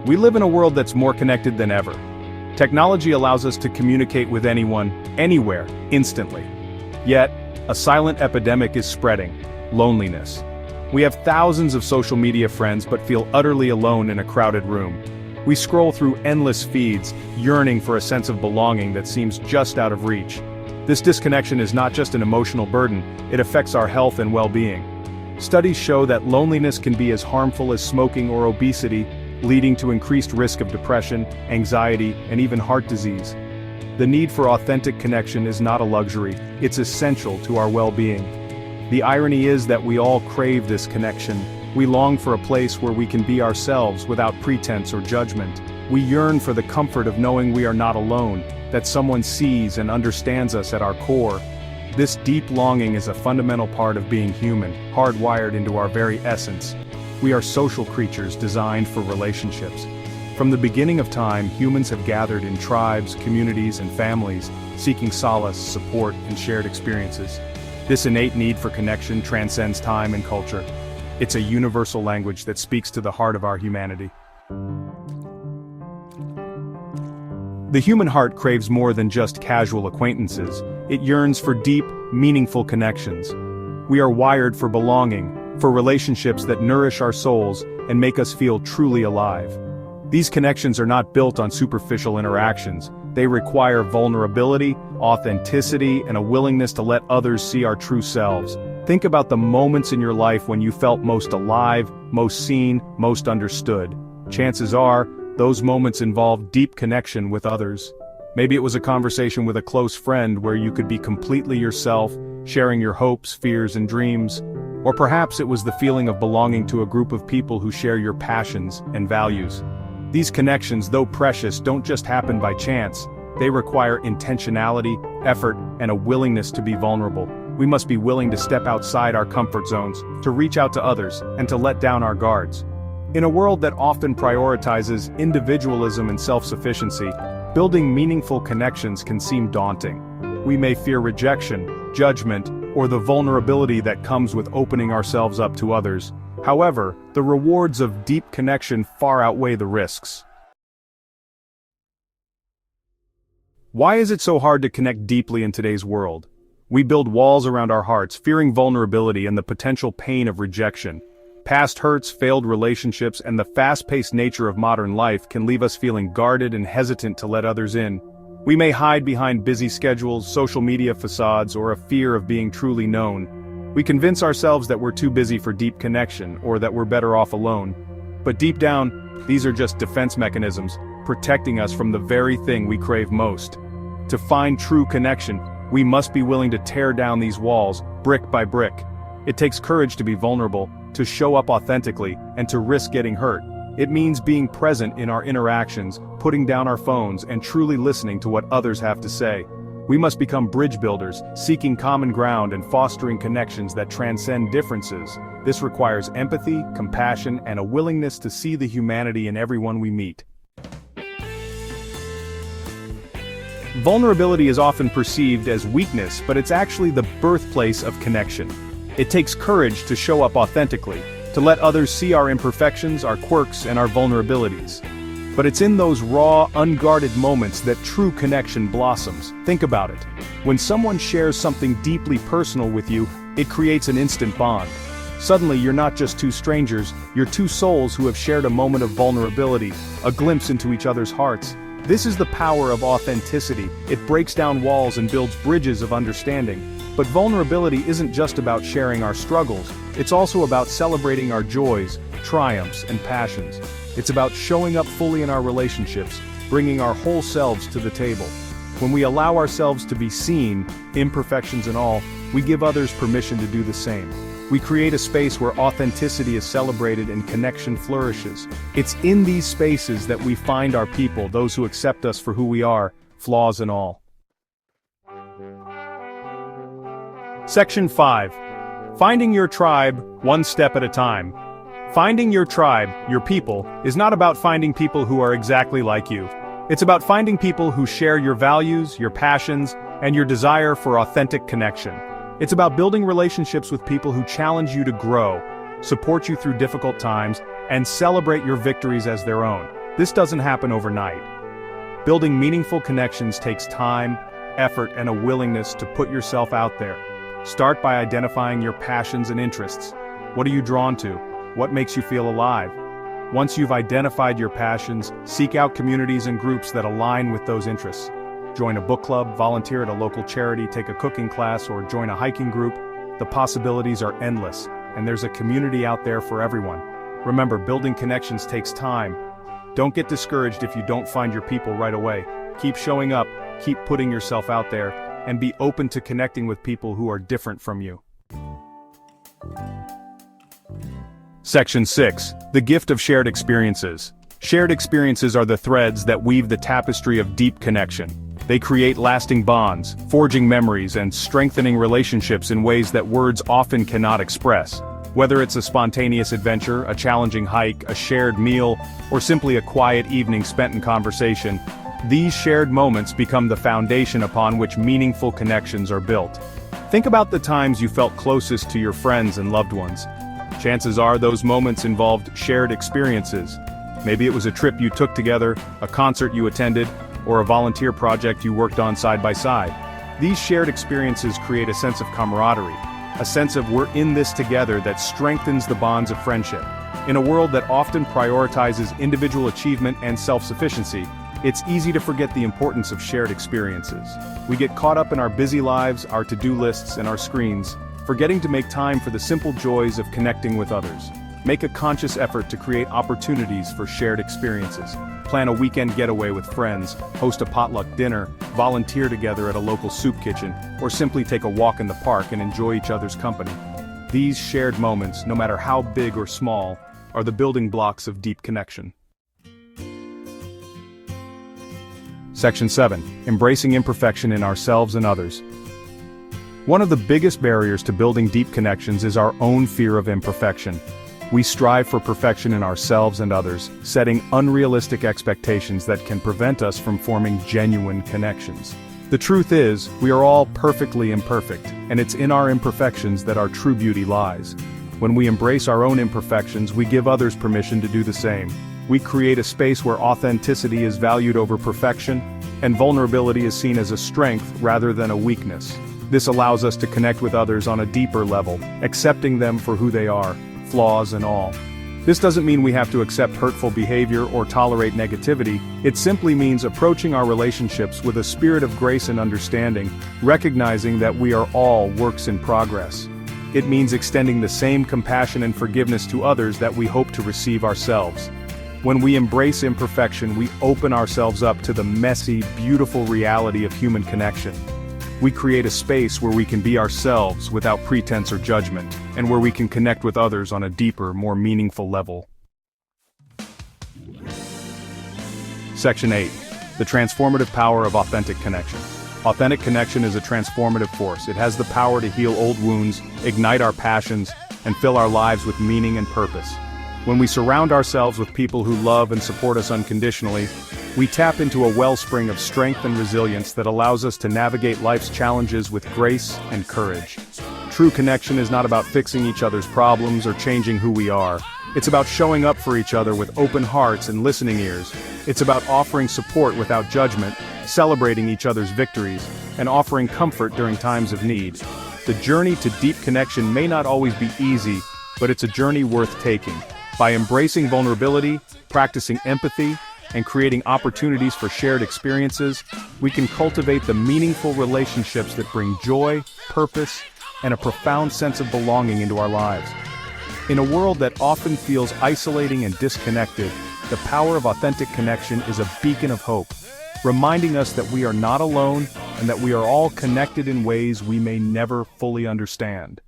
We live in a world that's more connected than ever. Technology allows us to communicate with anyone, anywhere, instantly. Yet, a silent epidemic is spreading: loneliness. We have thousands of social media friends but feel utterly alone in a crowded room. We scroll through endless feeds, yearning for a sense of belonging that seems just out of reach. This disconnection is not just an emotional burden, it affects our health and well-being. Studies show that loneliness can be as harmful as smoking or obesity, leading to increased risk of depression, anxiety, and even heart disease. The need for authentic connection is not a luxury, it's essential to our well-being. The irony is that we all crave this connection. We long for a place where we can be ourselves without pretense or judgment. We yearn for the comfort of knowing we are not alone, that someone sees and understands us at our core. This deep longing is a fundamental part of being human, hardwired into our very essence. We are social creatures designed for relationships. From the beginning of time, humans have gathered in tribes, communities, and families, seeking solace, support, and shared experiences. This innate need for connection transcends time and culture. It's a universal language that speaks to the heart of our humanity. The human heart craves more than just casual acquaintances. It yearns for deep, meaningful connections. We are wired for belonging, for relationships that nourish our souls and make us feel truly alive. These connections are not built on superficial interactions. They require vulnerability, authenticity, and a willingness to let others see our true selves. Think about the moments in your life when you felt most alive, most seen, most understood. Chances are, those moments involved deep connection with others. Maybe it was a conversation with a close friend where you could be completely yourself, sharing your hopes, fears, and dreams. Or perhaps it was the feeling of belonging to a group of people who share your passions and values. These connections, though precious, don't just happen by chance. They require intentionality, effort, and a willingness to be vulnerable. We must be willing to step outside our comfort zones, to reach out to others, and to let down our guards. In a world that often prioritizes individualism and self-sufficiency, building meaningful connections can seem daunting. We may fear rejection, judgment, or the vulnerability that comes with opening ourselves up to others. However, the rewards of deep connection far outweigh the risks. Why is it so hard to connect deeply in today's world? We build walls around our hearts, fearing vulnerability and the potential pain of rejection. Past hurts, failed relationships, and the fast-paced nature of modern life can leave us feeling guarded and hesitant to let others in. We may hide behind busy schedules, social media facades, or a fear of being truly known. We convince ourselves that we're too busy for deep connection, or that we're better off alone. But deep down, these are just defense mechanisms, protecting us from the very thing we crave most. To find true connection, we must be willing to tear down these walls, brick by brick. It takes courage to be vulnerable, to show up authentically, and to risk getting hurt. It means being present in our interactions, putting down our phones, and truly listening to what others have to say. We must become bridge builders, seeking common ground and fostering connections that transcend differences. This requires empathy, compassion, and a willingness to see the humanity in everyone we meet. Vulnerability is often perceived as weakness, but it's actually the birthplace of connection. It takes courage to show up authentically, to let others see our imperfections, our quirks, and our vulnerabilities. But it's in those raw, unguarded moments that true connection blossoms. Think about it. When someone shares something deeply personal with you, it creates an instant bond. Suddenly you're not just two strangers, you're two souls who have shared a moment of vulnerability, a glimpse into each other's hearts. This is the power of authenticity. It breaks down walls and builds bridges of understanding. But vulnerability isn't just about sharing our struggles, it's also about celebrating our joys, triumphs, and passions. It's about showing up fully in our relationships, bringing our whole selves to the table. When we allow ourselves to be seen, imperfections and all, we give others permission to do the same. We create a space where authenticity is celebrated and connection flourishes. It's in these spaces that we find our people, those who accept us for who we are, flaws and all. Section 5. Finding your tribe, one step at a time. Finding your tribe, your people, is not about finding people who are exactly like you. It's about finding people who share your values, your passions, and your desire for authentic connection. It's about building relationships with people who challenge you to grow, support you through difficult times, and celebrate your victories as their own. This doesn't happen overnight. Building meaningful connections takes time, effort, and a willingness to put yourself out there. Start by identifying your passions and interests. What are you drawn to? What makes you feel alive? Once you've identified your passions, seek out communities and groups that align with those interests. Join a book club, volunteer at a local charity, take a cooking class, or join a hiking group. The possibilities are endless, and there's a community out there for everyone. Remember, building connections takes time. Don't get discouraged if you don't find your people right away. Keep showing up, keep putting yourself out there, and be open to connecting with people who are different from you. Section 6. The gift of shared experiences. Shared experiences are the threads that weave the tapestry of deep connection. They create lasting bonds, forging memories, and strengthening relationships in ways that words often cannot express. Whether it's a spontaneous adventure, a challenging hike, a shared meal, or simply a quiet evening spent in conversation, these shared moments become the foundation upon which meaningful connections are built. Think about the times you felt closest to your friends and loved ones. Chances are those moments involved shared experiences. Maybe it was a trip you took together, a concert you attended, or a volunteer project you worked on side by side. These shared experiences create a sense of camaraderie, a sense of we're in this together that strengthens the bonds of friendship. In a world that often prioritizes individual achievement and self-sufficiency, it's easy to forget the importance of shared experiences. We get caught up in our busy lives, our to-do lists, and our screens, forgetting to make time for the simple joys of connecting with others. Make a conscious effort to create opportunities for shared experiences. Plan a weekend getaway with friends, host a potluck dinner, volunteer together at a local soup kitchen, or simply take a walk in the park and enjoy each other's company. These shared moments, no matter how big or small, are the building blocks of deep connection. Section 7. Embracing imperfection in ourselves and others. One of the biggest barriers to building deep connections is our own fear of imperfection. We strive for perfection in ourselves and others, setting unrealistic expectations that can prevent us from forming genuine connections. The truth is, we are all perfectly imperfect, and it's in our imperfections that our true beauty lies. When we embrace our own imperfections, we give others permission to do the same. We create a space where authenticity is valued over perfection, and vulnerability is seen as a strength rather than a weakness. This allows us to connect with others on a deeper level, accepting them for who they are, flaws and all. This doesn't mean we have to accept hurtful behavior or tolerate negativity. It simply means approaching our relationships with a spirit of grace and understanding, recognizing that we are all works in progress. It means extending the same compassion and forgiveness to others that we hope to receive ourselves. When we embrace imperfection, we open ourselves up to the messy, beautiful reality of human connection. We create a space where we can be ourselves without pretense or judgment, and where we can connect with others on a deeper, more meaningful level. Section 8. The transformative power of authentic connection. Authentic connection is a transformative force. It has the power to heal old wounds, ignite our passions, and fill our lives with meaning and purpose. When we surround ourselves with people who love and support us unconditionally, we tap into a wellspring of strength and resilience that allows us to navigate life's challenges with grace and courage. True connection is not about fixing each other's problems or changing who we are. It's about showing up for each other with open hearts and listening ears. It's about offering support without judgment, celebrating each other's victories, and offering comfort during times of need. The journey to deep connection may not always be easy, but it's a journey worth taking. By embracing vulnerability, practicing empathy, and creating opportunities for shared experiences, we can cultivate the meaningful relationships that bring joy, purpose, and a profound sense of belonging into our lives. In a world that often feels isolating and disconnected, the power of authentic connection is a beacon of hope, reminding us that we are not alone and that we are all connected in ways we may never fully understand.